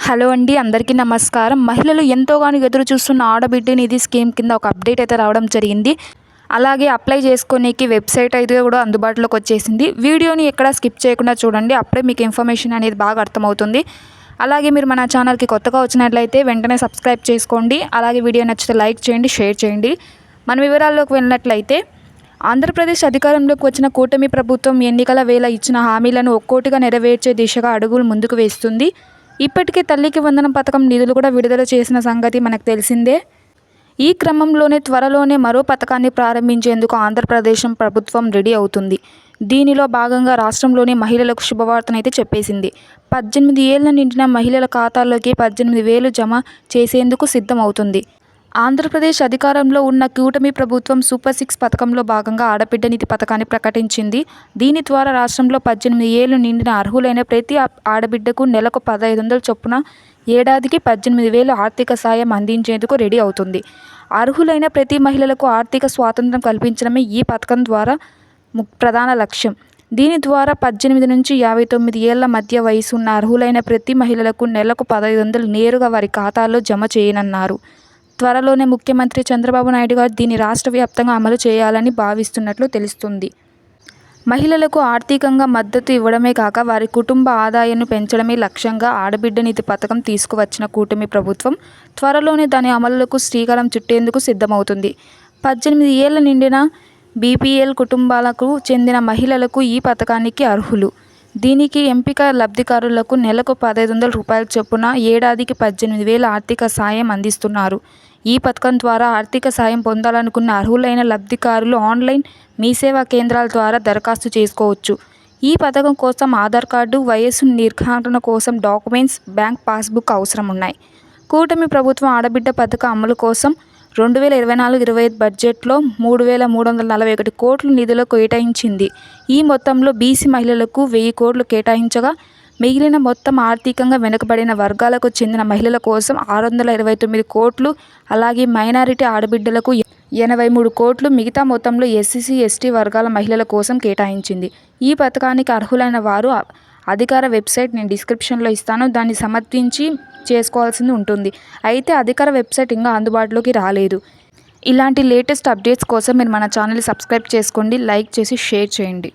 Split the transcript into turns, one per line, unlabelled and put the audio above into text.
Hello అండి, అందరికీ నమస్కారం. మహిళలు ఎంతోగానో ఎదురు చూస్తున్న ఆడబిడ్డ నిధి స్కీమ్ కింద ఒక అప్డేట్ అయితే రావడం జరిగింది. అలాగే అప్లై చేసుకోనీకి వెబ్సైట్ అయితే కూడా అందుబాటులోకి వచ్చేసింది. వీడియోని ఎక్కడ స్కిప్ చేయకుండా చూడండి, అప్పుడే మీకు ఇన్ఫర్మేషన్ అనేది బాగా అర్థమవుతుంది. అలాగే మీరు మన ఛానల్కి కొత్తగా వచ్చినట్లయితే వెంటనే సబ్స్క్రైబ్ చేసుకోండి. అలాగే వీడియో నచ్చితే లైక్ చేయండి, షేర్ చేయండి. మన వివరాల్లోకి వెళ్ళినట్లయితే, ఆంధ్రప్రదేశ్ అధికారంలోకి వచ్చిన కూటమి ప్రభుత్వం ఎన్నికల వేళ ఇచ్చిన హామీలను ఒక్కోటిగా నెరవేర్చే దిశగా అడుగులు ముందుకు వేస్తుంది. ఇప్పటికే తల్లికి వందనం పథకం నిధులు కూడా విడుదల చేసిన సంగతి మనకు తెలిసిందే. ఈ క్రమంలోనే త్వరలోనే మరో పథకాన్ని ప్రారంభించేందుకు ఆంధ్రప్రదేశ్ ప్రభుత్వం రెడీ అవుతుంది. దీనిలో భాగంగా రాష్ట్రంలోని మహిళలకు శుభవార్తనైతే చెప్పేసింది. 18 ఏళ్ల నిండిన మహిళల ఖాతాల్లోకి 18,000 జమ చేసేందుకు సిద్ధమవుతుంది. ఆంధ్రప్రదేశ్ అధికారంలో ఉన్న కూటమి ప్రభుత్వం సూపర్ 6 పథకంలో భాగంగా ఆడబిడ్డ నిధి పథకాన్ని ప్రకటించింది. దీని ద్వారా రాష్ట్రంలో 18 ఏళ్లు నిండిన అర్హులైన ప్రతి ఆడబిడ్డకు నెలకు 1,500 చొప్పున ఏడాదికి 18,000 ఆర్థిక సాయం అందించేందుకు రెడీ అవుతుంది. అర్హులైన ప్రతి మహిళలకు ఆర్థిక స్వాతంత్ర్యం కల్పించడమే ఈ పథకం ద్వారా ప్రధాన లక్ష్యం. దీని ద్వారా 18 నుంచి 59 ఏళ్ల మధ్య వయసు ఉన్న అర్హులైన ప్రతి మహిళలకు నెలకు 1,500 నేరుగా వారి ఖాతాల్లో జమ చేయనున్నారు. త్వరలోనే ముఖ్యమంత్రి చంద్రబాబు నాయుడు గారు దీన్ని రాష్ట్ర వ్యాప్తంగా అమలు చేయాలని భావిస్తున్నట్లు తెలుస్తుంది. మహిళలకు ఆర్థికంగా మద్దతు ఇవ్వడమే కాక వారి కుటుంబ ఆదాయాన్ని పెంచడమే లక్ష్యంగా ఆడబిడ్డ నిధి పథకం తీసుకువచ్చిన కూటమి ప్రభుత్వం త్వరలోనే దాని అమలుకు శ్రీకారం చుట్టేందుకు సిద్ధమవుతుంది. 18 ఏళ్ల నిండిన బీపీఎల్ కుటుంబాలకు చెందిన మహిళలకు ఈ పథకానికి అర్హులు. దీనికి ఎంపిక లబ్ధిదారులకు నెలకు 1,500 రూపాయల చొప్పున ఏడాదికి 18,000 ఆర్థిక సాయం అందిస్తున్నారు. ఈ పథకం ద్వారా ఆర్థిక సాయం పొందాలనుకున్న అర్హులైన లబ్ధిదారులు ఆన్లైన్ మీ సేవా కేంద్రాల ద్వారా దరఖాస్తు చేసుకోవచ్చు. ఈ పథకం కోసం ఆధార్ కార్డు, వయస్సు నిర్ధారణ కోసం డాక్యుమెంట్స్, బ్యాంక్ పాస్బుక్ అవసరం ఉన్నాయి. కూటమి ప్రభుత్వం ఆడబిడ్డ పథకం అమలు కోసం 2024-25 బడ్జెట్లో 3,341 కోట్ల నిధులు కేటాయించింది. ఈ మొత్తంలో బీసీ మహిళలకు 1,000 కోట్లు కేటాయించగా, మిగిలిన మొత్తం ఆర్థికంగా వెనుకబడిన వర్గాలకు చెందిన మహిళల కోసం 629 కోట్లు, అలాగే మైనారిటీ ఆడబిడ్డలకు 83 కోట్లు, మిగతా మొత్తంలో ఎస్సీ, ఎస్టీ వర్గాల మహిళల కోసం కేటాయించింది. ఈ పథకానికి అర్హులైన వారు అధికార వెబ్సైట్ నేను డిస్క్రిప్షన్లో ఇస్తాను, దాన్ని సమర్థించి చేసుకోవాల్సింది ఉంటుంది. అయితే అధికార వెబ్సైట్ ఇంకా అందుబాటులోకి రాలేదు. ఇలాంటి లేటెస్ట్ అప్డేట్స్ కోసం మీరు మన ఛానల్ని సబ్స్క్రైబ్ చేసుకోండి, లైక్ చేసి షేర్ చేయండి.